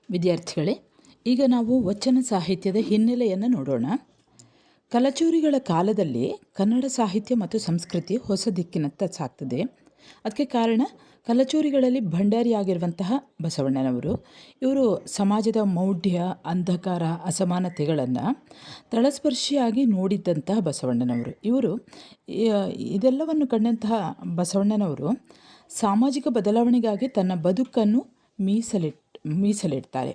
ವಿದ್ಯಾರ್ಥಿಗಳೇ, ಈಗ ನಾವು ವಚನ ಸಾಹಿತ್ಯದ ಹಿನ್ನೆಲೆಯನ್ನು ನೋಡೋಣ. ಕಲಚೂರಿಗಳ ಕಾಲದಲ್ಲಿ ಕನ್ನಡ ಸಾಹಿತ್ಯ ಮತ್ತು ಸಂಸ್ಕೃತಿ ಹೊಸ ದಿಕ್ಕಿನತ್ತ ಸಾಗ್ತದೆ. ಅದಕ್ಕೆ ಕಾರಣ ಕಲಚೂರಿಗಳಲ್ಲಿ ಭಂಡಾರಿಯಾಗಿರುವಂತಹ ಬಸವಣ್ಣನವರು. ಇವರು ಸಮಾಜದ ಮೌಢ್ಯ, ಅಂಧಕಾರ, ಅಸಮಾನತೆಗಳನ್ನು ತಳಸ್ಪರ್ಶಿಯಾಗಿ ನೋಡಿದ್ದಂತಹ ಬಸವಣ್ಣನವರು. ಇದೆಲ್ಲವನ್ನು ಕಂಡಂತಹ ಬಸವಣ್ಣನವರು ಸಾಮಾಜಿಕ ಬದಲಾವಣೆಗಾಗಿ ತನ್ನ ಬದುಕನ್ನು ಮೀಸಲಿಡ್ತಾರೆ.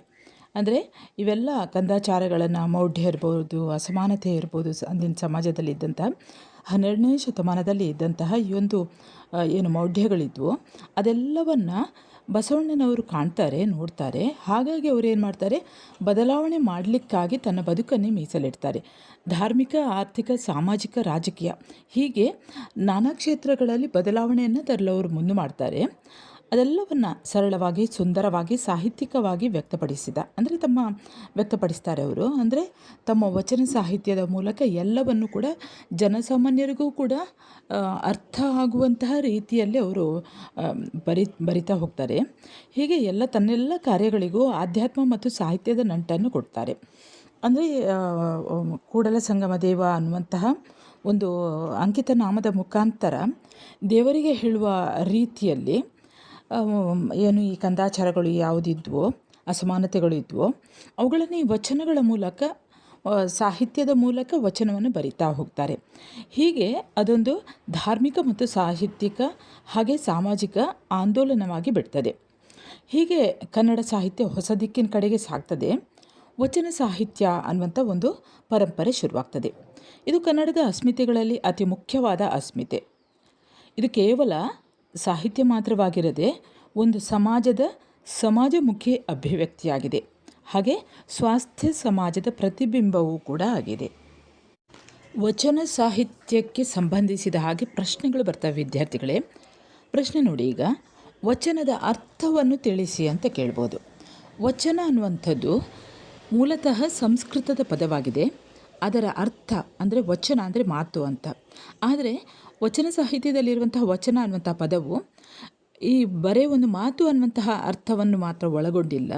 ಅಂದರೆ ಇವೆಲ್ಲ ಕಂದಾಚಾರಗಳನ್ನು, ಮೌಢ್ಯ ಇರ್ಬೋದು, ಅಸಮಾನತೆ ಇರ್ಬೋದು, ಅಂದಿನ ಸಮಾಜದಲ್ಲಿ ಇದ್ದಂತಹ 12ನೇ ಶತಮಾನದಲ್ಲಿ ಇದ್ದಂತಹ ಈ ಒಂದು ಏನು ಮೌಢ್ಯಗಳಿದ್ವು ಅದೆಲ್ಲವನ್ನು ಬಸವಣ್ಣನವರು ಕಾಣ್ತಾರೆ, ನೋಡ್ತಾರೆ. ಹಾಗಾಗಿ ಅವರು ಏನು ಮಾಡ್ತಾರೆ, ಬದಲಾವಣೆ ಮಾಡಲಿಕ್ಕಾಗಿ ತನ್ನ ಬದುಕನ್ನೇ ಮೀಸಲಿಡ್ತಾರೆ. ಧಾರ್ಮಿಕ, ಆರ್ಥಿಕ, ಸಾಮಾಜಿಕ, ರಾಜಕೀಯ ಹೀಗೆ ನಾನಾ ಕ್ಷೇತ್ರಗಳಲ್ಲಿ ಬದಲಾವಣೆಯನ್ನು ತರಲು ಅವರು ಮುಂದೆ ಮಾಡ್ತಾರೆ. ಅದೆಲ್ಲವನ್ನು ಸರಳವಾಗಿ, ಸುಂದರವಾಗಿ, ಸಾಹಿತ್ಯಿಕವಾಗಿ ವ್ಯಕ್ತಪಡಿಸ್ತಾರೆ ಅವರು. ಅಂದರೆ ತಮ್ಮ ವಚನ ಸಾಹಿತ್ಯದ ಮೂಲಕ ಎಲ್ಲವನ್ನು ಕೂಡ ಜನಸಾಮಾನ್ಯರಿಗೂ ಕೂಡ ಅರ್ಥ ಆಗುವಂತಹ ರೀತಿಯಲ್ಲಿ ಅವರು ಬರಿತಾ ಹೋಗ್ತಾರೆ. ಹೀಗೆ ತನ್ನೆಲ್ಲ ಕಾರ್ಯಗಳಿಗೂ ಆಧ್ಯಾತ್ಮ ಮತ್ತು ಸಾಹಿತ್ಯದ ನಂಟನ್ನು ಕೊಡ್ತಾರೆ. ಅಂದರೆ ಕೂಡಲ ಸಂಗಮ ದೇವ ಅನ್ನುವಂತಹ ಒಂದು ಅಂಕಿತ ನಾಮದ ಮುಖಾಂತರ ದೇವರಿಗೆ ಹೇಳುವ ರೀತಿಯಲ್ಲಿ ಏನು ಈ ಕಂದಾಚಾರಗಳು ಯಾವುದಿದ್ವೋ, ಅಸಮಾನತೆಗಳು ಇದ್ವೋ ಅವುಗಳನ್ನು ಈ ವಚನಗಳ ಮೂಲಕ, ಸಾಹಿತ್ಯದ ಮೂಲಕ ವಚನವನ್ನು ಬರಿತಾ ಹೋಗ್ತಾರೆ. ಹೀಗೆ ಅದೊಂದು ಧಾರ್ಮಿಕ ಮತ್ತು ಸಾಹಿತ್ಯಿಕ ಹಾಗೆ ಸಾಮಾಜಿಕ ಆಂದೋಲನವಾಗಿ ಬಿಡ್ತದೆ. ಹೀಗೆ ಕನ್ನಡ ಸಾಹಿತ್ಯ ಹೊಸ ದಿಕ್ಕಿನ ಕಡೆಗೆ ಸಾಗ್ತದೆ. ವಚನ ಸಾಹಿತ್ಯ ಅನ್ನುವಂಥ ಒಂದು ಪರಂಪರೆ ಶುರುವಾಗ್ತದೆ. ಇದು ಕನ್ನಡದ ಅಸ್ಮಿತೆಗಳಲ್ಲಿ ಅತಿ ಮುಖ್ಯವಾದ ಅಸ್ಮಿತೆ. ಇದು ಕೇವಲ ಸಾಹಿತ್ಯ ಮಾತ್ರವಾಗಿರದೆ ಒಂದು ಸಮಾಜಮುಖಿ ಅಭಿವ್ಯಕ್ತಿಯಾಗಿದೆ. ಹಾಗೆ ಸ್ವಾಸ್ಥ್ಯ ಸಮಾಜದ ಪ್ರತಿಬಿಂಬವೂ ಕೂಡ ಆಗಿದೆ. ವಚನ ಸಾಹಿತ್ಯಕ್ಕೆ ಸಂಬಂಧಿಸಿದ ಹಾಗೆ ಪ್ರಶ್ನೆಗಳು ಬರ್ತವೆ ವಿದ್ಯಾರ್ಥಿಗಳೇ. ಪ್ರಶ್ನೆ ನೋಡಿ, ಈಗ ವಚನದ ಅರ್ಥವನ್ನು ತಿಳಿಸಿ ಅಂತ ಕೇಳ್ಬೋದು. ವಚನ ಅನ್ನುವಂಥದ್ದು ಮೂಲತಃ ಸಂಸ್ಕೃತದ ಪದವಾಗಿದೆ. ಅದರ ಅರ್ಥ ಅಂದರೆ ವಚನ ಅಂದರೆ ಮಾತು ಅಂತ. ಆದರೆ ವಚನ ಸಾಹಿತ್ಯದಲ್ಲಿರುವಂತಹ ವಚನ ಅನ್ನುವಂಥ ಪದವು ಈ ಬರೇ ಒಂದು ಮಾತು ಅನ್ನುವಂತಹ ಅರ್ಥವನ್ನು ಮಾತ್ರ ಒಳಗೊಂಡಿಲ್ಲ.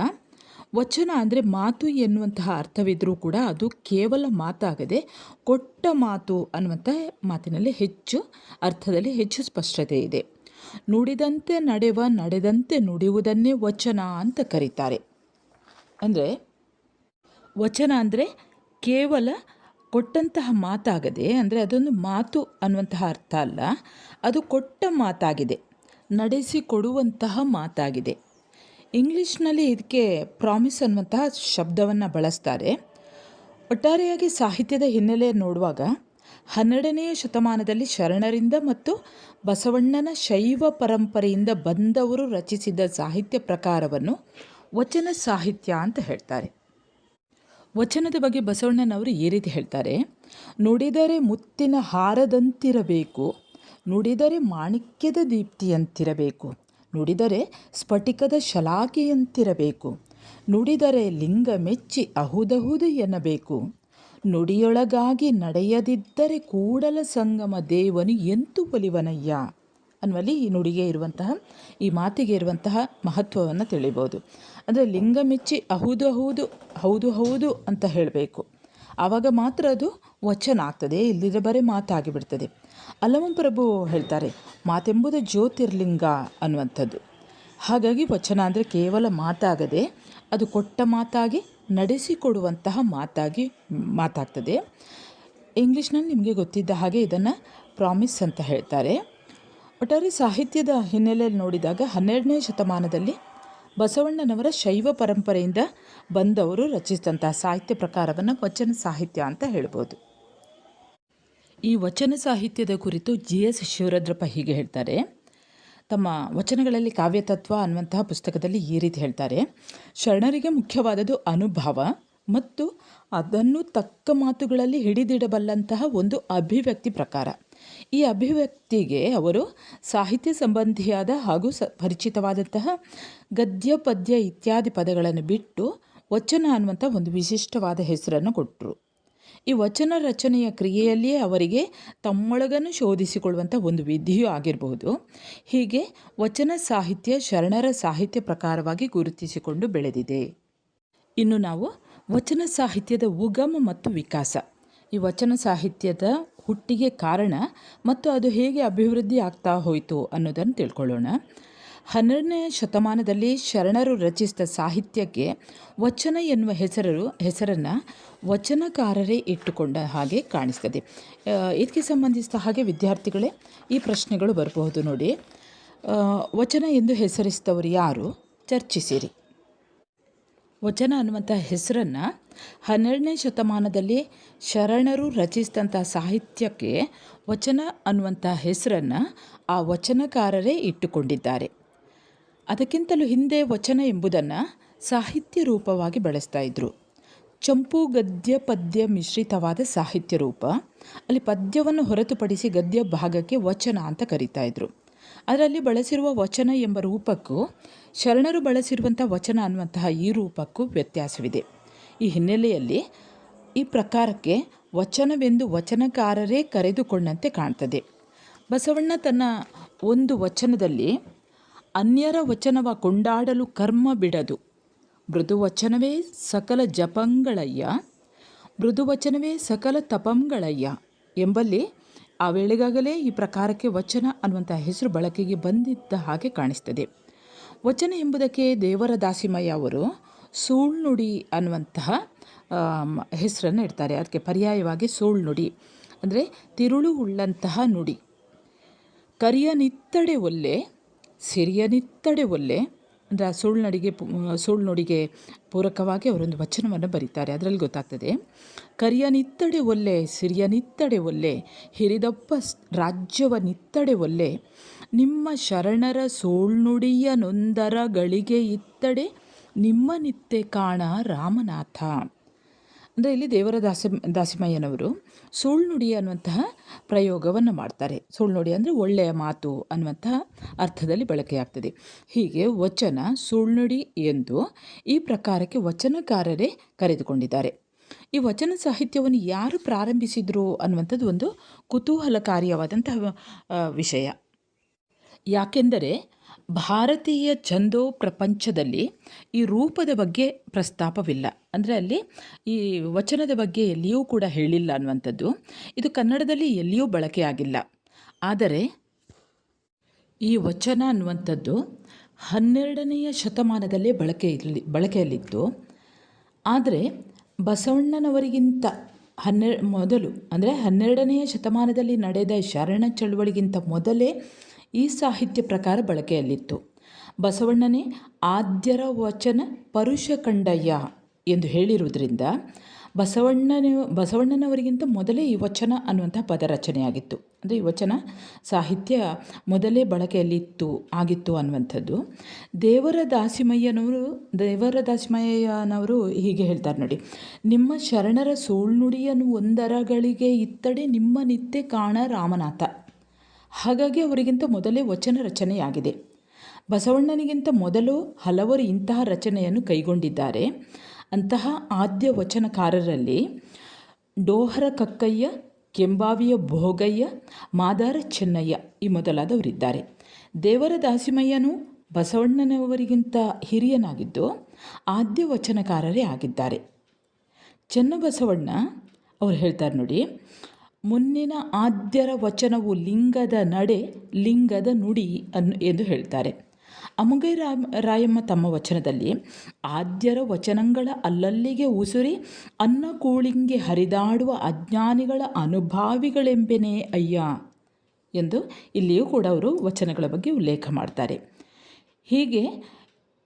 ವಚನ ಅಂದರೆ ಮಾತು ಎನ್ನುವಂತಹ ಅರ್ಥವಿದ್ದರೂ ಕೂಡ ಅದು ಕೇವಲ ಮಾತಾಗದೆ ಕೊಟ್ಟ ಮಾತು ಅನ್ನುವಂಥ ಮಾತಿನಲ್ಲಿ ಅರ್ಥದಲ್ಲಿ ಹೆಚ್ಚು ಸ್ಪಷ್ಟತೆ ಇದೆ. ನುಡಿದಂತೆ ನಡೆದಂತೆ ನುಡಿಯುವುದನ್ನೇ ವಚನ ಅಂತ ಕರೀತಾರೆ. ಅಂದರೆ ವಚನ ಅಂದರೆ ಕೇವಲ ಕೊಟ್ಟಂತಹ ಮಾತಾಗದೆ, ಅಂದರೆ ಅದೊಂದು ಮಾತು ಅನ್ನುವಂತಹ ಅರ್ಥ ಅಲ್ಲ, ಅದು ಕೊಟ್ಟ ಮಾತಾಗಿದೆ, ನಡೆಸಿಕೊಡುವಂತಹ ಮಾತಾಗಿದೆ. ಇಂಗ್ಲೀಷ್ನಲ್ಲಿ ಇದಕ್ಕೆ ಪ್ರಾಮಿಸ್ ಅನ್ನುವಂತಹ ಶಬ್ದವನ್ನು ಬಳಸ್ತಾರೆ. ಒಟ್ಟಾರೆಯಾಗಿ ಸಾಹಿತ್ಯದ ಹಿನ್ನೆಲೆ ನೋಡುವಾಗ 12ನೇ ಶತಮಾನದಲ್ಲಿ ಶರಣರಿಂದ ಮತ್ತು ಬಸವಣ್ಣನ ಶೈವ ಪರಂಪರೆಯಿಂದ ಬಂದವರು ರಚಿಸಿದ ಸಾಹಿತ್ಯ ಪ್ರಕಾರವನ್ನು ವಚನ ಸಾಹಿತ್ಯ ಅಂತ ಹೇಳ್ತಾರೆ. ವಚನದ ಬಗ್ಗೆ ಬಸವಣ್ಣನವರು ಈ ರೀತಿ ಹೇಳ್ತಾರೆ: ನುಡಿದರೆ ಮುತ್ತಿನ ಹಾರದಂತಿರಬೇಕು, ನುಡಿದರೆ ಮಾಣಿಕ್ಯದ ದೀಪ್ತಿಯಂತಿರಬೇಕು, ನುಡಿದರೆ ಸ್ಫಟಿಕದ ಶಲಾಕೆಯಂತಿರಬೇಕು, ನುಡಿದರೆ ಲಿಂಗ ಮೆಚ್ಚಿ ಅಹುದಹುದು ಎನ್ನಬೇಕು, ನುಡಿಯೊಳಗಾಗಿ ನಡೆಯದಿದ್ದರೆ ಕೂಡಲ ಸಂಗಮ ದೇವನು ಎಂತು ಒಲಿವನಯ್ಯ ಅನ್ನುವಲ್ಲಿ ಈ ನುಡಿಗೆ ಇರುವಂತಹ, ಈ ಮಾತಿಗೆ ಇರುವಂತಹ ಮಹತ್ವವನ್ನು ತಿಳಿಬೋದು. ಅಂದರೆ ಲಿಂಗ ಮೆಚ್ಚಿ ಹೌದು ಹೌದು ಅಂತ ಹೇಳಬೇಕು, ಆವಾಗ ಮಾತ್ರ ಅದು ವಚನ ಆಗ್ತದೆ, ಇಲ್ಲದಿದ್ದರೆ ಬರೀ ಮಾತಾಗಿಬಿಡ್ತದೆ. ಅಲ್ಲಮಪ್ರಭು ಹೇಳ್ತಾರೆ, ಮಾತೆಂಬುದು ಜ್ಯೋತಿರ್ಲಿಂಗ ಅನ್ನುವಂಥದ್ದು. ಹಾಗಾಗಿ ವಚನ ಅಂದರೆ ಕೇವಲ ಮಾತಾಗದೆ ಅದು ಕೊಟ್ಟ ಮಾತಾಗಿ ನಡೆಸಿಕೊಡುವಂತಹ ಮಾತಾಗ್ತದೆ. ಇಂಗ್ಲೀಷ್ನಲ್ಲಿ ನಿಮಗೆ ಗೊತ್ತಿದ್ದ ಹಾಗೆ ಇದನ್ನು ಪ್ರಾಮಿಸ್ ಅಂತ ಹೇಳ್ತಾರೆ. ಒಟ್ಟಾರೆ ಸಾಹಿತ್ಯದ ಹಿನ್ನೆಲೆಯಲ್ಲಿ ನೋಡಿದಾಗ 12ನೇ ಶತಮಾನದಲ್ಲಿ ಬಸವಣ್ಣನವರ ಶೈವ ಪರಂಪರೆಯಿಂದ ಬಂದವರು ರಚಿಸಿದಂತಹ ಸಾಹಿತ್ಯ ಪ್ರಕಾರವನ್ನು ವಚನ ಸಾಹಿತ್ಯ ಅಂತ ಹೇಳ್ಬೋದು. ಈ ವಚನ ಸಾಹಿತ್ಯದ ಕುರಿತು GS ಶಿವರುದ್ರಪ್ಪ ಹೀಗೆ ಹೇಳ್ತಾರೆ. ತಮ್ಮ ವಚನಗಳಲ್ಲಿ ಕಾವ್ಯತತ್ವ ಅನ್ನುವಂತಹ ಪುಸ್ತಕದಲ್ಲಿ ಈ ರೀತಿ ಹೇಳ್ತಾರೆ: ಶರಣರಿಗೆ ಮುಖ್ಯವಾದದ್ದು ಅನುಭವ ಮತ್ತು ಅದನ್ನು ತಕ್ಕ ಮಾತುಗಳಲ್ಲಿ ಹಿಡಿದಿಡಬಲ್ಲಂತಹ ಒಂದು ಅಭಿವ್ಯಕ್ತಿ ಪ್ರಕಾರ. ಈ ಅಭಿವ್ಯಕ್ತಿಗೆ ಅವರು ಸಾಹಿತ್ಯ ಸಂಬಂಧಿಯಾದ ಹಾಗೂ ಪರಿಚಿತವಾದಂತಹ ಗದ್ಯ, ಪದ್ಯ ಇತ್ಯಾದಿ ಪದಗಳನ್ನು ಬಿಟ್ಟು ವಚನ ಅನ್ನುವಂಥ ಒಂದು ವಿಶಿಷ್ಟವಾದ ಹೆಸರನ್ನು ಕೊಟ್ಟರು. ಈ ವಚನ ರಚನೆಯ ಕ್ರಿಯೆಯಲ್ಲಿಯೇ ಅವರಿಗೆ ತಮ್ಮೊಳಗನ್ನು ಶೋಧಿಸಿಕೊಳ್ಳುವಂಥ ಒಂದು ವಿಧಿಯೂ ಆಗಿರಬಹುದು. ಹೀಗೆ ವಚನ ಸಾಹಿತ್ಯ ಶರಣರ ಸಾಹಿತ್ಯ ಪ್ರಕಾರವಾಗಿ ಗುರುತಿಸಿಕೊಂಡು ಬೆಳೆದಿದೆ. ಇನ್ನು ನಾವು ವಚನ ಸಾಹಿತ್ಯದ ಉಗಮ ಮತ್ತು ವಿಕಾಸ, ಈ ವಚನ ಸಾಹಿತ್ಯದ ಹುಟ್ಟಿಗೆ ಕಾರಣ ಮತ್ತು ಅದು ಹೇಗೆ ಅಭಿವೃದ್ಧಿ ಆಗ್ತಾ ಹೋಯಿತು ಅನ್ನೋದನ್ನು ತಿಳ್ಕೊಳ್ಳೋಣ. 12ನೇ ಶತಮಾನದಲ್ಲಿ ಶರಣರು ರಚಿಸಿದ ಸಾಹಿತ್ಯಕ್ಕೆ ವಚನ ಎನ್ನುವ ಹೆಸರನ್ನು ವಚನಕಾರರೇ ಇಟ್ಟುಕೊಂಡ ಹಾಗೆ ಕಾಣಿಸ್ತದೆ. ಇದಕ್ಕೆ ಸಂಬಂಧಿಸಿದ ಹಾಗೆ ವಿದ್ಯಾರ್ಥಿಗಳೇ ಈ ಪ್ರಶ್ನೆಗಳು ಬರಬಹುದು ನೋಡಿ. ವಚನ ಎಂದು ಹೆಸರಿಸಿದವರು ಯಾರು? ಚರ್ಚಿಸಿರಿ. ವಚನ ಅನ್ನುವಂಥ ಹೆಸರನ್ನು 12ನೇ ಶತಮಾನದಲ್ಲಿ ಶರಣರು ರಚಿಸಿದಂಥ ಸಾಹಿತ್ಯಕ್ಕೆ ವಚನ ಅನ್ನುವಂಥ ಹೆಸರನ್ನು ಆ ವಚನಕಾರರೇ ಇಟ್ಟುಕೊಂಡಿದ್ದಾರೆ. ಅದಕ್ಕಿಂತಲೂ ಹಿಂದೆ ವಚನ ಎಂಬುದನ್ನು ಸಾಹಿತ್ಯ ರೂಪವಾಗಿ ಬಳಸ್ತಾ ಇದ್ದರು. ಚಂಪು ಗದ್ಯ ಪದ್ಯ ಮಿಶ್ರಿತವಾದ ಸಾಹಿತ್ಯ ರೂಪ. ಅಲ್ಲಿ ಪದ್ಯವನ್ನು ಹೊರತುಪಡಿಸಿ ಗದ್ಯ ಭಾಗಕ್ಕೆ ವಚನ ಅಂತ ಕರೀತಾ ಇದ್ರು. ಅದರಲ್ಲಿ ಬಳಸಿರುವ ವಚನ ಎಂಬ ರೂಪಕ್ಕೂ ಶರಣರು ಬಳಸಿರುವಂಥ ವಚನ ಅನ್ನುವಂತಹ ಈ ರೂಪಕ್ಕೂ ವ್ಯತ್ಯಾಸವಿದೆ. ಈ ಹಿನ್ನೆಲೆಯಲ್ಲಿ ಈ ಪ್ರಕಾರಕ್ಕೆ ವಚನವೆಂದು ವಚನಕಾರರೇ ಕರೆದುಕೊಂಡಂತೆ ಕಾಣ್ತದೆ. ಬಸವಣ್ಣ ತನ್ನ ಒಂದು ವಚನದಲ್ಲಿ ಅನ್ಯರ ವಚನವ ಕೊಂಡಾಡಲು ಕರ್ಮ ಬಿಡದು, ಮೃದು ವಚನವೇ ಸಕಲ ಜಪಂಗಳಯ್ಯ, ಮೃದು ವಚನವೇ ಸಕಲ ತಪಂಗಳಯ್ಯ ಎಂಬಲ್ಲಿ ಆ ವೇಳೆಗಾಗಲೇ ಈ ಪ್ರಕಾರಕ್ಕೆ ವಚನ ಅನ್ನುವಂಥ ಹೆಸರು ಬಳಕೆಗೆ ಬಂದಿದ್ದ ಹಾಗೆ ಕಾಣಿಸ್ತದೆ. ವಚನ ಎಂಬುದಕ್ಕೆ ದೇವರ ದಾಸಿಮಯ್ಯ ಅವರು ಸುಳ್ನುಡಿ ಅನ್ನುವಂತಹ ಹೆಸರನ್ನು ಇಡ್ತಾರೆ. ಅದಕ್ಕೆ ಪರ್ಯಾಯವಾಗಿ ಸುಳ್ನುಡಿ ಅಂದರೆ ತಿರುಳು ಉಳ್ಳಂತಹ ನುಡಿ. ಕರಿಯನಿತ್ತಡೆ ಒಲ್ಲೆ, ಸಿರಿಯನಿತ್ತಡೆ ಒಲ್ಲೆ ಅಂದರೆ ಆ ಸುಳ್ನುಡಿಗೆ ಪೂರಕವಾಗಿ ಅವರೊಂದು ವಚನವನ್ನು ಬರೀತಾರೆ. ಅದರಲ್ಲಿ ಗೊತ್ತಾಗ್ತದೆ, ಕರಿಯನಿತ್ತಡೆ ಒಲ್ಲೆ, ಸಿರಿಯನಿತ್ತಡೆ ಒಲ್ಲೆ, ಹಿರಿದಪ್ಪ ರಾಜ್ಯವನಿತ್ತಡೆ ಒಲ್ಲೆ, ನಿಮ್ಮ ಶರಣರ ಸೋಳ್ನುಡಿಯ ನೊಂದರ ಗಳಿಗೆ ಇತ್ತಡೆ ನಿಮ್ಮ ನಿತ್ಯ ಕಾಣ ರಾಮನಾಥ. ಅಂದರೆ ಇಲ್ಲಿ ದೇವರ ದಾಸಿಮಯ್ಯನವರು ಸುಳ್ನುಡಿ ಅನ್ನುವಂತಹ ಪ್ರಯೋಗವನ್ನು ಮಾಡ್ತಾರೆ. ಸುಳ್ನುಡಿ ಅಂದರೆ ಒಳ್ಳೆಯ ಮಾತು ಅನ್ನುವಂತಹ ಅರ್ಥದಲ್ಲಿ ಬಳಕೆಯಾಗ್ತದೆ. ಹೀಗೆ ವಚನ ಸುಳ್ನುಡಿ ಎಂದು ಈ ಪ್ರಕಾರಕ್ಕೆ ವಚನಕಾರರೇ ಕರೆದುಕೊಂಡಿದ್ದಾರೆ. ಈ ವಚನ ಸಾಹಿತ್ಯವನ್ನು ಯಾರು ಪ್ರಾರಂಭಿಸಿದರು ಅನ್ನುವಂಥದ್ದು ಒಂದು ಕುತೂಹಲಕಾರಿಯಾದಂತಹ ವಿಷಯ. ಯಾಕೆಂದರೆ ಭಾರತೀಯ ಛಂದೋ ಪ್ರಪಂಚದಲ್ಲಿ ಈ ರೂಪದ ಬಗ್ಗೆ ಪ್ರಸ್ತಾಪವಿಲ್ಲ. ಅಂದರೆ ಅಲ್ಲಿ ಈ ವಚನದ ಬಗ್ಗೆ ಎಲ್ಲಿಯೂ ಕೂಡ ಹೇಳಿಲ್ಲ ಅನ್ನುವಂಥದ್ದು. ಇದು ಕನ್ನಡದಲ್ಲಿ ಎಲ್ಲಿಯೂ ಬಳಕೆಯಾಗಿಲ್ಲ. ಆದರೆ ಈ ವಚನ ಅನ್ನುವಂಥದ್ದು 12ನೆಯ ಶತಮಾನದಲ್ಲೇ ಬಳಕೆಯಲ್ಲಿತ್ತು. ಆದರೆ ಬಸವಣ್ಣನವರಿಗಿಂತ ಮೊದಲು ಅಂದರೆ 12ನೆಯ ಶತಮಾನದಲ್ಲಿ ನಡೆದ ಶರಣ ಚಳುವಳಿಗಿಂತ ಮೊದಲೇ ಈ ಸಾಹಿತ್ಯ ಪ್ರಕಾರ ಬಳಕೆಯಲ್ಲಿತ್ತು. ಬಸವಣ್ಣನೇ ಆದ್ಯರ ವಚನ ಪರುಷ ಕಂಡಯ್ಯ ಎಂದು ಹೇಳಿರುವುದರಿಂದ ಬಸವಣ್ಣನವರಿಗಿಂತ ಮೊದಲೇ ಈ ವಚನ ಅನ್ನುವಂಥ ಪದ ರಚನೆಯಾಗಿತ್ತು. ಅಂದರೆ ಈ ವಚನ ಸಾಹಿತ್ಯ ಮೊದಲೇ ಆಗಿತ್ತು ಅನ್ನುವಂಥದ್ದು. ದೇವರ ದಾಸಿಮಯ್ಯನವರು ಹೀಗೆ ಹೇಳ್ತಾರೆ ನೋಡಿ, ನಿಮ್ಮ ಶರಣರ ಸೋಳ್ನುಡಿಯನ್ನು ಒಂದರಗಳಿಗೆ ಇತ್ತಡೆ ನಿಮ್ಮ ನಿತ್ಯ ಕಾಣ ರಾಮನಾಥ. ಹಾಗಾಗಿ ಅವರಿಗಿಂತ ಮೊದಲೇ ವಚನ ರಚನೆಯಾಗಿದೆ. ಬಸವಣ್ಣನಿಗಿಂತ ಮೊದಲು ಹಲವರು ಇಂತಹ ರಚನೆಯನ್ನು ಕೈಗೊಂಡಿದ್ದಾರೆ. ಅಂತಹ ಆದ್ಯ ವಚನಕಾರರಲ್ಲಿ ಡೋಹರ ಕಕ್ಕಯ್ಯ, ಕೆಂಬಾವಿಯ ಭೋಗಯ್ಯ, ಮಾದಾರ ಚೆನ್ನಯ್ಯ ಈ ಮೊದಲಾದವರಿದ್ದಾರೆ. ದೇವರ ದಾಸಿಮಯ್ಯನು ಬಸವಣ್ಣನವರಿಗಿಂತ ಹಿರಿಯನಾಗಿದ್ದು ಆದ್ಯ ವಚನಕಾರರೇ ಆಗಿದ್ದಾರೆ. ಚೆನ್ನಬಸವಣ್ಣ ಅವರು ಹೇಳ್ತಾರೆ ನೋಡಿ, ಮುನ್ನಿನ ಆದ್ಯರ ವಚನವು ಲಿಂಗದ ನಡೆ ಲಿಂಗದ ನುಡಿ ಎಂದು ಹೇಳ್ತಾರೆ. ಅಮುಗೈ ರಾಯಮ್ಮ ತಮ್ಮ ವಚನದಲ್ಲಿ ಆದ್ಯರ ವಚನಗಳ ಅಲ್ಲಲ್ಲಿಗೆ ಉಸುರಿ ಅನ್ನ ಕೂಳಿಂಗೆ ಹರಿದಾಡುವ ಅಜ್ಞಾನಿಗಳ ಅನುಭಾವಿಗಳೆಂಬೆನೇ ಅಯ್ಯ ಎಂದು ಇಲ್ಲಿಯೂ ಕೂಡ ಅವರು ವಚನಗಳ ಬಗ್ಗೆ ಉಲ್ಲೇಖ ಮಾಡ್ತಾರೆ. ಹೀಗೆ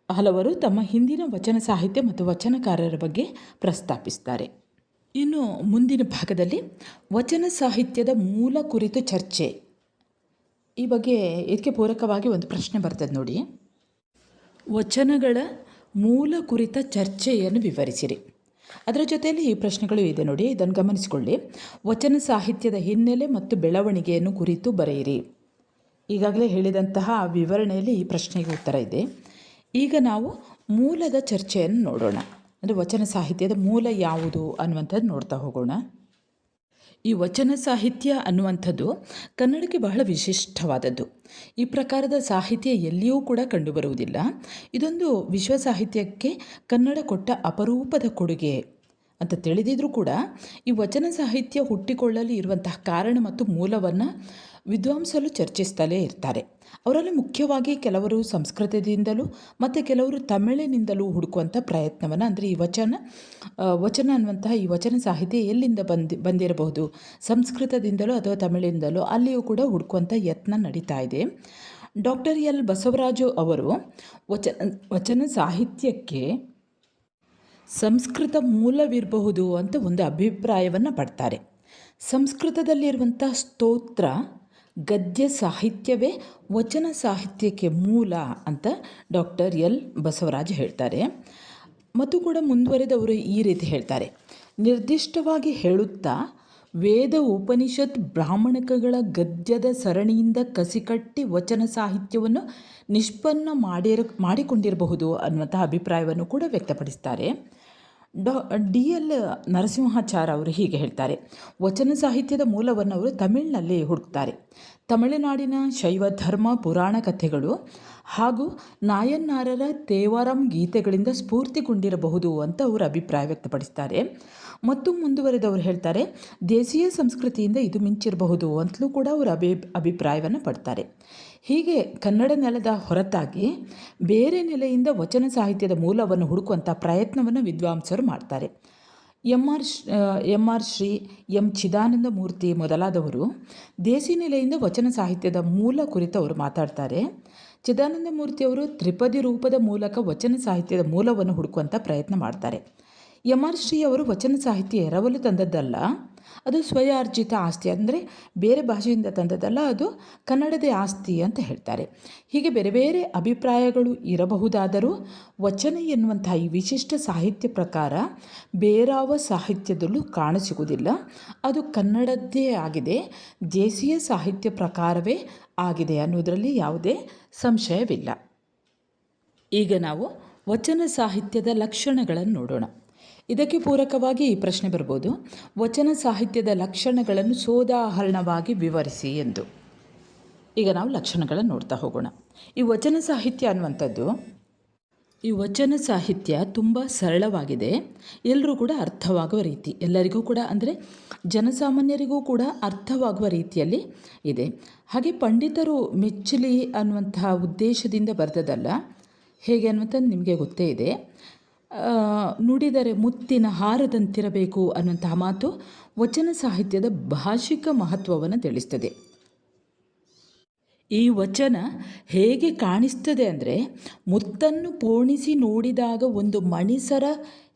ಹಲವರು ತಮ್ಮ ಹಿಂದಿನ ವಚನ ಸಾಹಿತ್ಯ ಮತ್ತು ವಚನಕಾರರ ಬಗ್ಗೆ ಪ್ರಸ್ತಾಪಿಸ್ತಾರೆ. ಇನ್ನು ಮುಂದಿನ ಭಾಗದಲ್ಲಿ ವಚನ ಸಾಹಿತ್ಯದ ಮೂಲ ಕುರಿತು ಚರ್ಚೆ. ಈ ಬಗ್ಗೆ ಇದಕ್ಕೆ ಪೂರಕವಾಗಿ ಒಂದು ಪ್ರಶ್ನೆ ಬರ್ತದೆ ನೋಡಿ. ವಚನಗಳ ಮೂಲ ಕುರಿತ ಚರ್ಚೆಯನ್ನು ವಿವರಿಸಿರಿ. ಅದರ ಜೊತೆಯಲ್ಲಿ ಈ ಪ್ರಶ್ನೆಗಳು ಇದೆ ನೋಡಿ, ಇದನ್ನು ಗಮನಿಸಿಕೊಳ್ಳಿ. ವಚನ ಸಾಹಿತ್ಯದ ಹಿನ್ನೆಲೆ ಮತ್ತು ಬೆಳವಣಿಗೆಯನ್ನು ಕುರಿತು ಬರೆಯಿರಿ. ಈಗಾಗಲೇ ಹೇಳಿದಂತಹ ವಿವರಣೆಯಲ್ಲಿ ಈ ಪ್ರಶ್ನೆಗೆ ಉತ್ತರ ಇದೆ. ಈಗ ನಾವು ಮೂಲದ ಚರ್ಚೆಯನ್ನು ನೋಡೋಣ. ಅಂದರೆ ವಚನ ಸಾಹಿತ್ಯದ ಮೂಲ ಯಾವುದು ಅನ್ನುವಂಥದ್ದು ನೋಡ್ತಾ ಹೋಗೋಣ. ಈ ವಚನ ಸಾಹಿತ್ಯ ಅನ್ನುವಂಥದ್ದು ಕನ್ನಡಕ್ಕೆ ಬಹಳ ವಿಶಿಷ್ಟವಾದದ್ದು. ಈ ಪ್ರಕಾರದ ಸಾಹಿತ್ಯ ಎಲ್ಲಿಯೂ ಕೂಡ ಕಂಡುಬರುವುದಿಲ್ಲ. ಇದೊಂದು ವಿಶ್ವ ಸಾಹಿತ್ಯಕ್ಕೆ ಕನ್ನಡ ಕೊಟ್ಟ ಅಪರೂಪದ ಕೊಡುಗೆ ಅಂತ ತಿಳಿದಿದ್ರೂ ಕೂಡ ಈ ವಚನ ಸಾಹಿತ್ಯ ಹುಟ್ಟಿಕೊಳ್ಳಲು ಇರುವಂತಹ ಕಾರಣ ಮತ್ತು ಮೂಲವನ್ನು ವಿದ್ವಾಂಸರು ಚರ್ಚಿಸ್ತಲೇ ಇರ್ತಾರೆ. ಅವರಲ್ಲಿ ಮುಖ್ಯವಾಗಿ ಕೆಲವರು ಸಂಸ್ಕೃತದಿಂದಲೂ ಮತ್ತು ಕೆಲವರು ತಮಿಳಿನಿಂದಲೂ ಹುಡುಕುವಂಥ ಪ್ರಯತ್ನವನ್ನು, ಅಂದರೆ ಈ ವಚನ ಅನ್ನುವಂತಹ ಈ ವಚನ ಸಾಹಿತ್ಯ ಎಲ್ಲಿಂದ ಬಂದಿರಬಹುದು, ಸಂಸ್ಕೃತದಿಂದಲೋ ಅಥವಾ ತಮಿಳಿಂದಲೋ, ಅಲ್ಲಿಯೂ ಕೂಡ ಹುಡುಕುವಂಥ ಯತ್ನ ನಡೀತಾ ಇದೆ. ಡಾಕ್ಟರ್ ಎಲ್ ಬಸವರಾಜು ಅವರು ವಚನ ಸಾಹಿತ್ಯಕ್ಕೆ ಸಂಸ್ಕೃತ ಮೂಲವಿರಬಹುದು ಅಂತ ಒಂದು ಅಭಿಪ್ರಾಯವನ್ನು ಪಡ್ತಾರೆ. ಸಂಸ್ಕೃತದಲ್ಲಿರುವಂಥ ಸ್ತೋತ್ರ ಗದ್ಯ ಸಾಹಿತ್ಯವೇ ವಚನ ಸಾಹಿತ್ಯಕ್ಕೆ ಮೂಲ ಅಂತ ಡಾಕ್ಟರ್ ಎಲ್ ಬಸವರಾಜ್ ಹೇಳ್ತಾರೆ. ಮತ್ತು ಕೂಡ ಮುಂದುವರೆದವರು ಈ ರೀತಿ ಹೇಳ್ತಾರೆ: ನಿರ್ದಿಷ್ಟವಾಗಿ ಹೇಳುತ್ತಾ ವೇದ ಉಪನಿಷತ್ ಬ್ರಾಹ್ಮಣಿಕಗಳ ಗದ್ಯದ ಸರಣಿಯಿಂದ ಕಸಿಕಟ್ಟಿ ವಚನ ಸಾಹಿತ್ಯವನ್ನು ನಿಷ್ಪನ್ನ ಮಾಡಿಕೊಂಡಿರಬಹುದು ಅನ್ನುವಂತಹ ಅಭಿಪ್ರಾಯವನ್ನು ಕೂಡ ವ್ಯಕ್ತಪಡಿಸ್ತಾರೆ. ಡಿ ಎಲ್ ನರಸಿಂಹಾಚಾರ್ ಅವರು ಹೀಗೆ ಹೇಳ್ತಾರೆ: ವಚನ ಸಾಹಿತ್ಯದ ಮೂಲವನ್ನು ಅವರು ತಮಿಳಿನಲ್ಲಿ ಹುಡುಕ್ತಾರೆ. ತಮಿಳುನಾಡಿನ ಶೈವ ಧರ್ಮ ಪುರಾಣ ಕಥೆಗಳು ಹಾಗೂ ನಾಯನ್ನಾರರ ತೇವಾರಂ ಗೀತೆಗಳಿಂದ ಸ್ಫೂರ್ತಿಗೊಂಡಿರಬಹುದು ಅಂತ ಅವರು ಅಭಿಪ್ರಾಯ ವ್ಯಕ್ತಪಡಿಸ್ತಾರೆ. ಮತ್ತು ಮುಂದುವರೆದವರು ಹೇಳ್ತಾರೆ, ದೇಶೀಯ ಸಂಸ್ಕೃತಿಯಿಂದ ಇದು ಮಿಂಚಿರಬಹುದು ಅಂತಲೂ ಕೂಡ ಅವರು ಅಭಿಪ್ರಾಯವನ್ನು ಪಡ್ತಾರೆ. ಹೀಗೆ ಕನ್ನಡ ನೆಲದ ಹೊರತಾಗಿ ಬೇರೆ ನೆಲೆಯಿಂದ ವಚನ ಸಾಹಿತ್ಯದ ಮೂಲವನ್ನು ಹುಡುಕುವಂಥ ಪ್ರಯತ್ನವನ್ನು ವಿದ್ವಾಂಸರು ಮಾಡ್ತಾರೆ. M R Shri, M Chidananda Murthy ಮೊದಲಾದವರು ದೇಸಿ ನೆಲೆಯಿಂದ ವಚನ ಸಾಹಿತ್ಯದ ಮೂಲ ಕುರಿತು ಅವರು ಮಾತಾಡ್ತಾರೆ. ಚಿದಾನಂದ ಮೂರ್ತಿಯವರು ತ್ರಿಪದಿ ರೂಪದ ಮೂಲಕ ವಚನ ಸಾಹಿತ್ಯದ ಮೂಲವನ್ನು ಹುಡುಕುವಂಥ ಪ್ರಯತ್ನ ಮಾಡ್ತಾರೆ. ಎಂ ಆರ್ ಶ್ರೀ ಅವರು ವಚನ ಸಾಹಿತ್ಯ ಎರವಲು ತಂದದ್ದಲ್ಲ, ಅದು ಸ್ವಯಾರ್ಜಿತ ಆಸ್ತಿ, ಅಂದರೆ ಬೇರೆ ಭಾಷೆಯಿಂದ ತಂದದ್ದಲ್ಲ, ಅದು ಕನ್ನಡದೇ ಆಸ್ತಿ ಅಂತ ಹೇಳ್ತಾರೆ. ಹೀಗೆ ಬೇರೆ ಬೇರೆ ಅಭಿಪ್ರಾಯಗಳು ಇರಬಹುದಾದರೂ ವಚನ ಎನ್ನುವಂಥ ಈ ವಿಶಿಷ್ಟ ಸಾಹಿತ್ಯ ಪ್ರಕಾರ ಬೇರಾವ ಸಾಹಿತ್ಯದಲ್ಲೂ ಕಾಣಸಿಗುವುದಿಲ್ಲ. ಅದು ಕನ್ನಡದ್ದೇ ಆಗಿದೆ, ದೇಶೀಯ ಸಾಹಿತ್ಯ ಪ್ರಕಾರವೇ ಆಗಿದೆ ಅನ್ನೋದರಲ್ಲಿ ಯಾವುದೇ ಸಂಶಯವಿಲ್ಲ. ಈಗ ನಾವು ವಚನ ಸಾಹಿತ್ಯದ ಲಕ್ಷಣಗಳನ್ನು ನೋಡೋಣ. ಇದಕ್ಕೆ ಪೂರಕವಾಗಿ ಈ ಪ್ರಶ್ನೆ ಬರ್ಬೋದು: ವಚನ ಸಾಹಿತ್ಯದ ಲಕ್ಷಣಗಳನ್ನು ಸೋದಾಹರಣವಾಗಿ ವಿವರಿಸಿ ಎಂದು. ಈಗ ನಾವು ಲಕ್ಷಣಗಳನ್ನು ನೋಡ್ತಾ ಹೋಗೋಣ. ಈ ವಚನ ಸಾಹಿತ್ಯ ಅನ್ನುವಂಥದ್ದು, ಈ ವಚನ ಸಾಹಿತ್ಯ ತುಂಬ ಸರಳವಾಗಿದೆ, ಎಲ್ಲರೂ ಕೂಡ ಅರ್ಥವಾಗುವ ರೀತಿ, ಎಲ್ಲರಿಗೂ ಕೂಡ ಅಂದರೆ ಜನಸಾಮಾನ್ಯರಿಗೂ ಕೂಡ ಅರ್ಥವಾಗುವ ರೀತಿಯಲ್ಲಿ ಇದೆ. ಹಾಗೆ ಪಂಡಿತರು ಮೆಚ್ಚಲಿ ಅನ್ನುವಂತಹ ಉದ್ದೇಶದಿಂದ ಬರೆದದಲ್ಲ, ಹೇಗೆ ಅನ್ನುವಂಥದ್ದು ನಿಮಗೆ ಗೊತ್ತೇ ಇದೆ. ನುಡಿದರೆ ಮುತ್ತಿನ ಹಾರದಂತಿರಬೇಕು ಅನ್ನುವಂತಹ ಮಾತು ವಚನ ಸಾಹಿತ್ಯದ ಭಾಷಿಕ ಮಹತ್ವವನ್ನು ತಿಳಿಸ್ತದೆ. ಈ ವಚನ ಹೇಗೆ ಕಾಣಿಸ್ತದೆ ಅಂದರೆ, ಮುತ್ತನ್ನು ಪೋಣಿಸಿ ನೋಡಿದಾಗ ಒಂದು ಮಣಿಸರ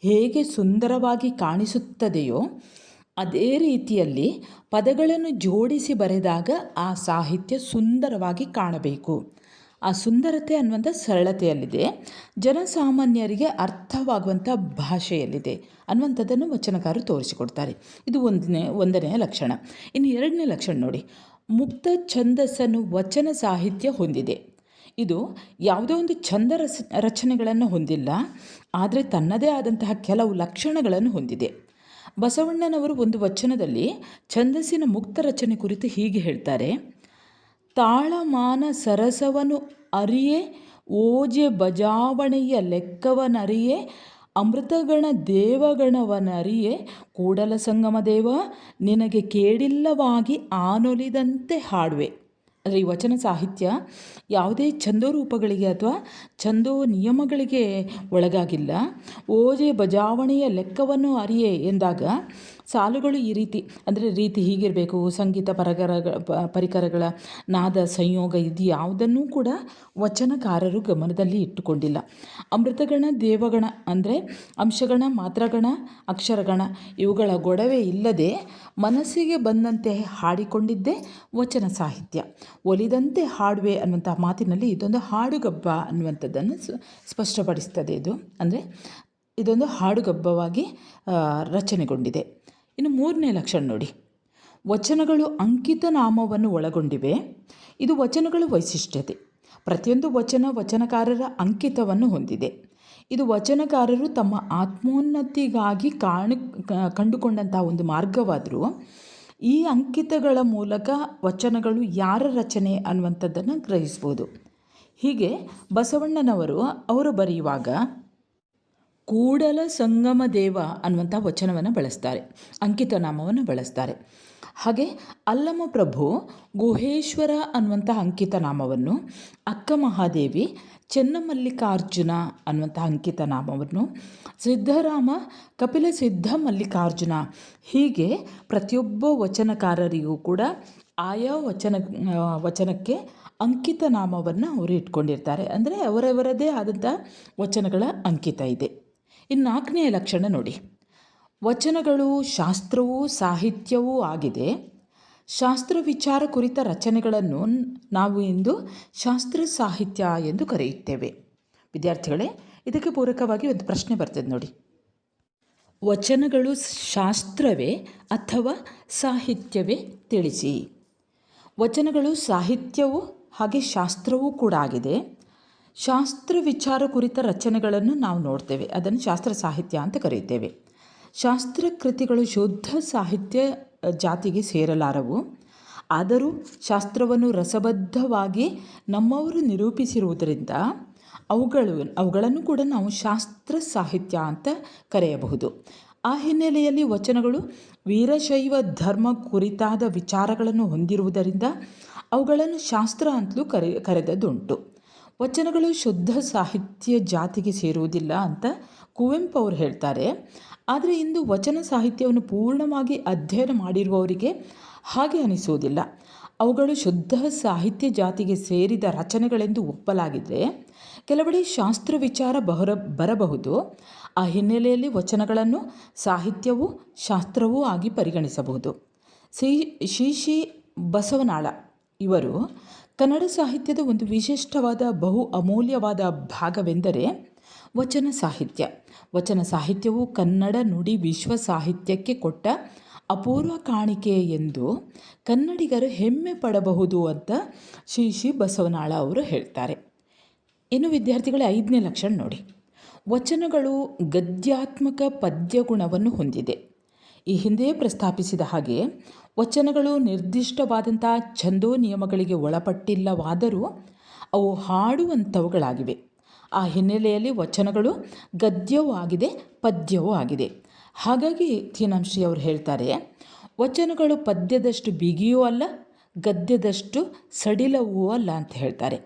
ಹೇಗೆ ಸುಂದರವಾಗಿ ಕಾಣಿಸುತ್ತದೆಯೋ ಅದೇ ರೀತಿಯಲ್ಲಿ ಪದಗಳನ್ನು ಜೋಡಿಸಿ ಬರೆದಾಗ ಆ ಸಾಹಿತ್ಯ ಸುಂದರವಾಗಿ ಕಾಣಬೇಕು. ಆ ಸುಂದರತೆ ಅನ್ನುವಂಥ ಸರಳತೆಯಲ್ಲಿದೆ, ಜನಸಾಮಾನ್ಯರಿಗೆ ಅರ್ಥವಾಗುವಂಥ ಭಾಷೆಯಲ್ಲಿದೆ ಅನ್ನುವಂಥದ್ದನ್ನು ವಚನಕಾರರು ತೋರಿಸಿಕೊಡ್ತಾರೆ. ಇದು ಒಂದನೇ ಲಕ್ಷಣ. ಇನ್ನು ಎರಡನೇ ಲಕ್ಷಣ ನೋಡಿ: ಮುಕ್ತ ಛಂದಸ್ಸನ್ನು ವಚನ ಸಾಹಿತ್ಯ ಹೊಂದಿದೆ. ಇದು ಯಾವುದೋ ಒಂದು ಛಂದ ರಚನೆಗಳನ್ನು ಹೊಂದಿಲ್ಲ, ಆದರೆ ತನ್ನದೇ ಆದಂತಹ ಕೆಲವು ಲಕ್ಷಣಗಳನ್ನು ಹೊಂದಿದೆ. ಬಸವಣ್ಣನವರು ಒಂದು ವಚನದಲ್ಲಿ ಛಂದಸ್ಸಿನ ಮುಕ್ತ ರಚನೆ ಕುರಿತು ಹೀಗೆ ಹೇಳ್ತಾರೆ: ತಾಳಮಾನ ಸರಸವನು ಅರಿಯೇ ಓಜೆ ಬಜಾವಣೆಯ ಲೆಕ್ಕವನರಿಯೇ ಅಮೃತಗಣ ದೇವಗಣವನರಿಯೇ ಕೂಡಲ ಸಂಗಮ ದೇವ ನಿನಗೆ ಕೇಡಿಲ್ಲವಾಗಿ ಆನೊಲಿದಂತೆ ಹಾಡುವೆ. ಅಂದರೆ ಈ ವಚನ ಸಾಹಿತ್ಯ ಯಾವುದೇ ಛಂದೋರೂಪಗಳಿಗೆ ಅಥವಾ ಛಂದೋ ನಿಯಮಗಳಿಗೆ ಒಳಗಾಗಿಲ್ಲ. ಓಜೆ ಬಜಾವಣೆಯ ಲೆಕ್ಕವನ್ನು ಅರಿಯೇ ಎಂದಾಗ ಸಾಲುಗಳು ಈ ರೀತಿ, ಅಂದರೆ ರೀತಿ ಹೀಗಿರಬೇಕು, ಸಂಗೀತ ಪರಿಕರಗಳ ನಾದ ಸಂಯೋಗ ಇದು ಯಾವುದನ್ನೂ ಕೂಡ ವಚನಕಾರರು ಗಮನದಲ್ಲಿ ಇಟ್ಟುಕೊಂಡಿಲ್ಲ. ಅಮೃತಗಣ ದೇವಗಣ ಅಂದರೆ ಅಂಶಗಣ, ಮಾತ್ರಗಣ, ಅಕ್ಷರಗಣ ಇವುಗಳ ಗೊಡವೆ ಇಲ್ಲದೆ ಮನಸ್ಸಿಗೆ ಬಂದಂತೆ ಹಾಡಿಕೊಂಡಿದ್ದೇ ವಚನ ಸಾಹಿತ್ಯ. ಒಲಿದಂತೆ ಹಾಡುವೆ ಅನ್ನುವಂಥ ಮಾತಿನಲ್ಲಿ ಇದೊಂದು ಹಾಡುಗಬ್ಬ ಅನ್ನುವಂಥದ್ದನ್ನು ಸ್ಪಷ್ಟಪಡಿಸ್ತದೆ. ಇದು ಅಂದರೆ ಇದೊಂದು ಹಾಡುಗಬ್ಬವಾಗಿ ರಚನೆಗೊಂಡಿದೆ. ಇನ್ನು ಮೂರನೇ ಲಕ್ಷಣ ನೋಡಿ: ವಚನಗಳು ಅಂಕಿತ ನಾಮವನ್ನು ಒಳಗೊಂಡಿವೆ. ಇದು ವಚನಗಳ ವೈಶಿಷ್ಟ್ಯತೆ. ಪ್ರತಿಯೊಂದು ವಚನಕಾರರ ಅಂಕಿತವನ್ನು ಹೊಂದಿದೆ. ಇದು ವಚನಕಾರರು ತಮ್ಮ ಆತ್ಮೋನ್ನತಿಗಾಗಿ ಕಂಡುಕೊಂಡಂತಹ ಒಂದು ಮಾರ್ಗವಾದರೂ ಈ ಅಂಕಿತಗಳ ಮೂಲಕ ವಚನಗಳು ಯಾರ ರಚನೆ ಅನ್ನುವಂಥದ್ದನ್ನು ಗ್ರಹಿಸ್ಬೋದು. ಹೀಗೆ ಬಸವಣ್ಣನವರು ಅವರು ಬರೆಯುವಾಗ ಕೂಡಲ ಸಂಗಮ ದೇವ ಅನ್ನುವಂಥ ವಚನವನ್ನು ಬಳಸ್ತಾರೆ, ಅಂಕಿತ ನಾಮವನ್ನು ಬಳಸ್ತಾರೆ. ಹಾಗೆ ಅಲ್ಲಮ ಪ್ರಭು ಗುಹೇಶ್ವರ ಅನ್ನುವಂಥ ಅಂಕಿತ ನಾಮವನ್ನು, ಅಕ್ಕ ಮಹಾದೇವಿ ಚೆನ್ನಮಲ್ಲಿಕಾರ್ಜುನ ಅನ್ನುವಂಥ ಅಂಕಿತ ನಾಮವನ್ನು, ಸಿದ್ಧರಾಮ ಕಪಿಲ ಸಿದ್ಧ ಮಲ್ಲಿಕಾರ್ಜುನ, ಹೀಗೆ ಪ್ರತಿಯೊಬ್ಬ ವಚನಕಾರರಿಗೂ ಕೂಡ ಆಯಾ ವಚನಕ್ಕೆ ಅಂಕಿತ ನಾಮವನ್ನು ಅವರು ಇಟ್ಕೊಂಡಿರ್ತಾರೆ. ಅಂದರೆ ಅವರವರದೇ ಆದಂಥ ವಚನಗಳ ಅಂಕಿತ ಇದೆ. ಇನ್ನು 4ನೇ ಲಕ್ಷಣ ನೋಡಿ, ವಚನಗಳು ಶಾಸ್ತ್ರವೂ ಸಾಹಿತ್ಯವೂ ಆಗಿದೆ. ಶಾಸ್ತ್ರ ವಿಚಾರ ಕುರಿತ ರಚನೆಗಳನ್ನು ನಾವು ಇಂದು ಶಾಸ್ತ್ರ ಸಾಹಿತ್ಯ ಎಂದು ಕರೆಯುತ್ತೇವೆ. ವಿದ್ಯಾರ್ಥಿಗಳೇ, ಇದಕ್ಕೆ ಪೂರಕವಾಗಿ ಒಂದು ಪ್ರಶ್ನೆ ಬರ್ತದೆ ನೋಡಿ. ವಚನಗಳು ಶಾಸ್ತ್ರವೇ ಅಥವಾ ಸಾಹಿತ್ಯವೇ ತಿಳಿಸಿ. ವಚನಗಳು ಸಾಹಿತ್ಯವೂ ಹಾಗೆ ಶಾಸ್ತ್ರವೂ ಕೂಡ ಆಗಿದೆ. ಶಾಸ್ತ್ರ ವಿಚಾರ ಕುರಿತ ರಚನೆಗಳನ್ನು ನಾವು ನೋಡ್ತೇವೆ, ಅದನ್ನು ಶಾಸ್ತ್ರ ಸಾಹಿತ್ಯ ಅಂತ ಕರೆಯುತ್ತೇವೆ. ಶಾಸ್ತ್ರ ಕೃತಿಗಳು ಶುದ್ಧ ಸಾಹಿತ್ಯ ಜಾತಿಗೆ ಸೇರಲಾರವು. ಆದರೂ ಶಾಸ್ತ್ರವನ್ನು ರಸಬದ್ಧವಾಗಿ ನಮ್ಮವರು ನಿರೂಪಿಸಿರುವುದರಿಂದ ಅವುಗಳನ್ನು ಕೂಡ ನಾವು ಶಾಸ್ತ್ರ ಸಾಹಿತ್ಯ ಅಂತ ಕರೆಯಬಹುದು. ಆ ಹಿನ್ನೆಲೆಯಲ್ಲಿ ವಚನಗಳು ವೀರಶೈವ ಧರ್ಮ ಕುರಿತಾದ ವಿಚಾರಗಳನ್ನು ಹೊಂದಿರುವುದರಿಂದ ಅವುಗಳನ್ನು ಶಾಸ್ತ್ರ ಅಂತಲೂ ಕರೆದದ್ದುಂಟು. ವಚನಗಳು ಶುದ್ಧ ಸಾಹಿತ್ಯ ಜಾತಿಗೆ ಸೇರುವುದಿಲ್ಲ ಅಂತ ಕುವೆಂಪು ಅವರು ಹೇಳ್ತಾರೆ. ಆದರೆ ಇಂದು ವಚನ ಸಾಹಿತ್ಯವನ್ನು ಪೂರ್ಣವಾಗಿ ಅಧ್ಯಯನ ಮಾಡಿರುವವರಿಗೆ ಹಾಗೆ ಅನಿಸುವುದಿಲ್ಲ. ಅವುಗಳು ಶುದ್ಧ ಸಾಹಿತ್ಯ ಜಾತಿಗೆ ಸೇರಿದ ರಚನೆಗಳೆಂದು ಒಪ್ಪಲಾಗಿದ್ದರೆ ಕೆಲವೆಡೆ ಶಾಸ್ತ್ರ ವಿಚಾರ ಬರಬಹುದು. ಆ ಹಿನ್ನೆಲೆಯಲ್ಲಿ ವಚನಗಳನ್ನು ಸಾಹಿತ್ಯವೂ ಶಾಸ್ತ್ರವೂ ಆಗಿ ಪರಿಗಣಿಸಬಹುದು. ಶ್ರೀ ಬಸವನಾಳ ಇವರು ಕನ್ನಡ ಸಾಹಿತ್ಯದ ಒಂದು ವಿಶಿಷ್ಟವಾದ ಬಹು ಅಮೂಲ್ಯವಾದ ಭಾಗವೆಂದರೆ ವಚನ ಸಾಹಿತ್ಯ. ವಚನ ಸಾಹಿತ್ಯವು ಕನ್ನಡ ನುಡಿ ವಿಶ್ವ ಸಾಹಿತ್ಯಕ್ಕೆ ಕೊಟ್ಟ ಅಪೂರ್ವ ಕಾಣಿಕೆ ಎಂದು ಕನ್ನಡಿಗರು ಹೆಮ್ಮೆ ಪಡಬಹುದು ಅಂತ ಶ್ರೀ ಬಸವನಾಳ ಅವರು ಹೇಳ್ತಾರೆ. ಇನ್ನು ವಿದ್ಯಾರ್ಥಿಗಳ 5ನೇ ಲಕ್ಷಣ ನೋಡಿ, ವಚನಗಳು ಗದ್ಯಾತ್ಮಕ ಪದ್ಯ ಗುಣವನ್ನು ಹೊಂದಿದೆ. ಈ ಹಿಂದೆ ಪ್ರಸ್ತಾಪಿಸಿದ ಹಾಗೆ ವಚನಗಳು ನಿರ್ದಿಷ್ಟವಾದಂಥ ಛಂದೋ ನಿಯಮಗಳಿಗೆ ಒಳಪಟ್ಟಿಲ್ಲವಾದರೂ ಅವು ಹಾಡುವಂಥವುಗಳಾಗಿವೆ. ಆ ಹಿನ್ನೆಲೆಯಲ್ಲಿ ವಚನಗಳು ಗದ್ಯವೂ ಆಗಿದೆ, ಪದ್ಯವೂ ಆಗಿದೆ. ಹಾಗಾಗಿ ತೀನಾಂಶ್ರೀ ಅವರು ಹೇಳ್ತಾರೆ, ವಚನಗಳು ಪದ್ಯದಷ್ಟು ಬಿಗಿಯೂ ಅಲ್ಲ, ಗದ್ಯದಷ್ಟು ಸಡಿಲವೂ ಅಲ್ಲ ಅಂತ ಹೇಳ್ತಾರೆ.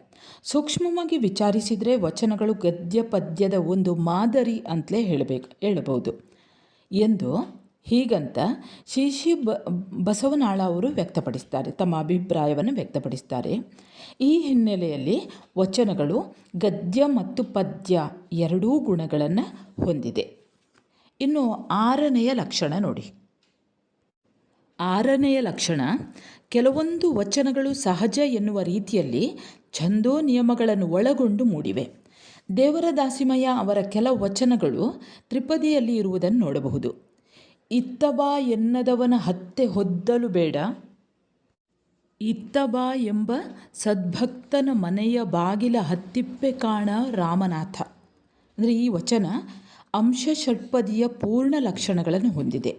ಸೂಕ್ಷ್ಮವಾಗಿ ವಿಚಾರಿಸಿದರೆ ವಚನಗಳು ಗದ್ಯ ಪದ್ಯದ ಒಂದು ಮಾದರಿ ಅಂತಲೇ ಹೇಳಬಹುದು ಎಂದು ಹೀಗಂತ ಶ್ರೀ ಬಸವನಾಳ ಅವರು ವ್ಯಕ್ತಪಡಿಸ್ತಾರೆ, ತಮ್ಮ ಅಭಿಪ್ರಾಯವನ್ನು ವ್ಯಕ್ತಪಡಿಸ್ತಾರೆ. ಈ ಹಿನ್ನೆಲೆಯಲ್ಲಿ ವಚನಗಳು ಗದ್ಯ ಮತ್ತು ಪದ್ಯ ಎರಡೂ ಗುಣಗಳನ್ನು ಹೊಂದಿದೆ. ಇನ್ನು 6ನೆಯ ಲಕ್ಷಣ ನೋಡಿ. 6ನೆಯ ಲಕ್ಷಣ, ಕೆಲವೊಂದು ವಚನಗಳು ಸಹಜ ಎನ್ನುವ ರೀತಿಯಲ್ಲಿ ಛಂದೋ ನಿಯಮಗಳನ್ನು ಒಳಗೊಂಡು ಮೂಡಿವೆ. ದೇವರ ದಾಸಿಮಯ್ಯ ಅವರ ಕೆಲ ವಚನಗಳು ತ್ರಿಪದಿಯಲ್ಲಿ ಇರುವುದನ್ನು ನೋಡಬಹುದು. ಇತ್ತಬಾ ಎನ್ನದವನ ಹತ್ತೆ ಹೊದ್ದಲು ಬೇಡ, ಇತ್ತಬಾ ಎಂಬ ಸದ್ಭಕ್ತನ ಮನೆಯ ಬಾಗಿಲ ಹತ್ತಿಪ್ಪೆ ಕಾಣ ರಾಮನಾಥ. ಅಂದರೆ ಈ ವಚನ ಅಂಶ ಷಟ್ಪದಿಯ ಪೂರ್ಣ ಲಕ್ಷಣಗಳನ್ನು ಹೊಂದಿದೆ.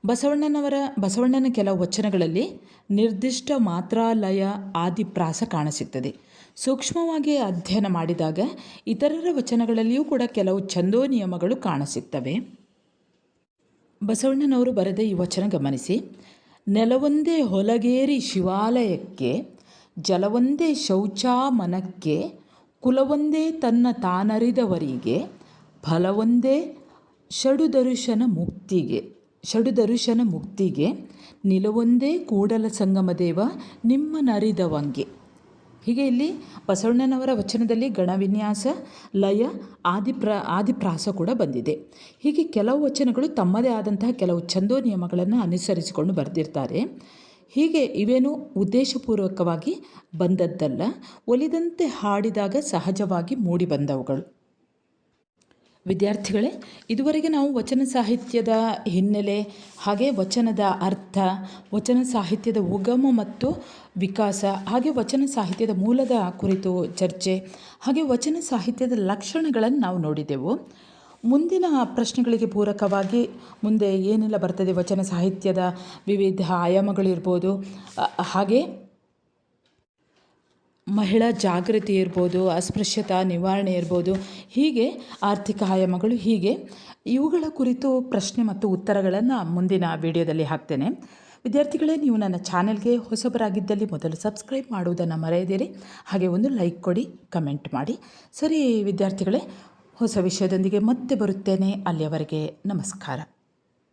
ಬಸವಣ್ಣನ ಕೆಲವು ವಚನಗಳಲ್ಲಿ ನಿರ್ದಿಷ್ಟ ಮಾತ್ರಾಲಯ ಆದಿಪ್ರಾಸ ಕಾಣಸಿಗ್ತದೆ. ಸೂಕ್ಷ್ಮವಾಗಿ ಅಧ್ಯಯನ ಮಾಡಿದಾಗ ಇತರರ ವಚನಗಳಲ್ಲಿಯೂ ಕೂಡ ಕೆಲವು ಛಂದೋ ನಿಯಮಗಳು ಕಾಣಸಿಗ್ತವೆ. ಬಸವಣ್ಣನವರು ಬರೆದ ಈ ವಚನ ಗಮನಿಸಿ. ನೆಲವೊಂದೇ ಹೊಲಗೇರಿ ಶಿವಾಲಯಕ್ಕೆ, ಜಲವೊಂದೇ ಶೌಚಾಮನಕ್ಕೆ, ಕುಲವೊಂದೇ ತನ್ನ ತಾನರಿದವರಿಗೆ, ಫಲವೊಂದೇ ಷಡುದರುಶನ ಮುಕ್ತಿಗೆ, ನಿಲವೊಂದೇ ಕೂಡಲ ಸಂಗಮ ದೇವ ನಿಮ್ಮನರಿದವಂಗೆ. ಹೀಗೆ ಇಲ್ಲಿ ಬಸವಣ್ಣನವರ ವಚನದಲ್ಲಿ ಗಣವಿನ್ಯಾಸ, ಲಯ, ಆದಿಪ್ರಾಸ ಕೂಡ ಬಂದಿದೆ. ಹೀಗೆ ಕೆಲವು ವಚನಗಳು ತಮ್ಮದೇ ಆದಂತಹ ಕೆಲವು ಛಂದೋ ನಿಯಮಗಳನ್ನು ಅನುಸರಿಸಿಕೊಂಡು ಬರೆದಿರ್ತಾರೆ. ಹೀಗೆ ಇವೇನು ಉದ್ದೇಶಪೂರ್ವಕವಾಗಿ ಬಂದದ್ದಲ್ಲ, ಒಲಿದಂತೆ ಹಾಡಿದಾಗ ಸಹಜವಾಗಿ ಮೂಡಿ ಬಂದವುಗಳು. ವಿದ್ಯಾರ್ಥಿಗಳೇ, ಇದುವರೆಗೆ ನಾವು ವಚನ ಸಾಹಿತ್ಯದ ಹಿನ್ನೆಲೆ, ಹಾಗೆ ವಚನದ ಅರ್ಥ, ವಚನ ಸಾಹಿತ್ಯದ ಉಗಮ ಮತ್ತು ವಿಕಾಸ, ಹಾಗೆ ವಚನ ಸಾಹಿತ್ಯದ ಮೂಲದ ಕುರಿತು ಚರ್ಚೆ, ಹಾಗೆ ವಚನ ಸಾಹಿತ್ಯದ ಲಕ್ಷಣಗಳನ್ನು ನಾವು ನೋಡಿದೆವು. ಮುಂದಿನ ಪ್ರಶ್ನೆಗಳಿಗೆ ಪೂರಕವಾಗಿ ಮುಂದೆ ಏನೆಲ್ಲ ಬರ್ತದೆ, ವಚನ ಸಾಹಿತ್ಯದ ವಿವಿಧ ಆಯಾಮಗಳಿರ್ಬೋದು, ಹಾಗೆ ಮಹಿಳಾ ಜಾಗೃತಿ ಇರ್ಬೋದು, ಅಸ್ಪೃಶ್ಯತಾ ನಿವಾರಣೆ ಇರ್ಬೋದು, ಹೀಗೆ ಆರ್ಥಿಕ ಆಯಾಮಗಳು, ಹೀಗೆ ಇವುಗಳ ಕುರಿತು ಪ್ರಶ್ನೆ ಮತ್ತು ಉತ್ತರಗಳನ್ನು ಮುಂದಿನ ವಿಡಿಯೋದಲ್ಲಿ ಹಾಕ್ತೇನೆ. ವಿದ್ಯಾರ್ಥಿಗಳೇ, ನೀವು ನನ್ನ ಚಾನೆಲ್ಗೆ ಹೊಸಬರಾಗಿದ್ದಲ್ಲಿ ಮೊದಲು ಸಬ್ಸ್ಕ್ರೈಬ್ ಮಾಡುವುದನ್ನು ಮರೆಯದಿರಿ. ಹಾಗೆ ಒಂದು ಲೈಕ್ ಕೊಡಿ, ಕಮೆಂಟ್ ಮಾಡಿ. ಸರಿ ವಿದ್ಯಾರ್ಥಿಗಳೇ, ಹೊಸ ವಿಷಯದೊಂದಿಗೆ ಮತ್ತೆ ಬರುತ್ತೇನೆ. ಅಲ್ಲಿಯವರೆಗೆ ನಮಸ್ಕಾರ.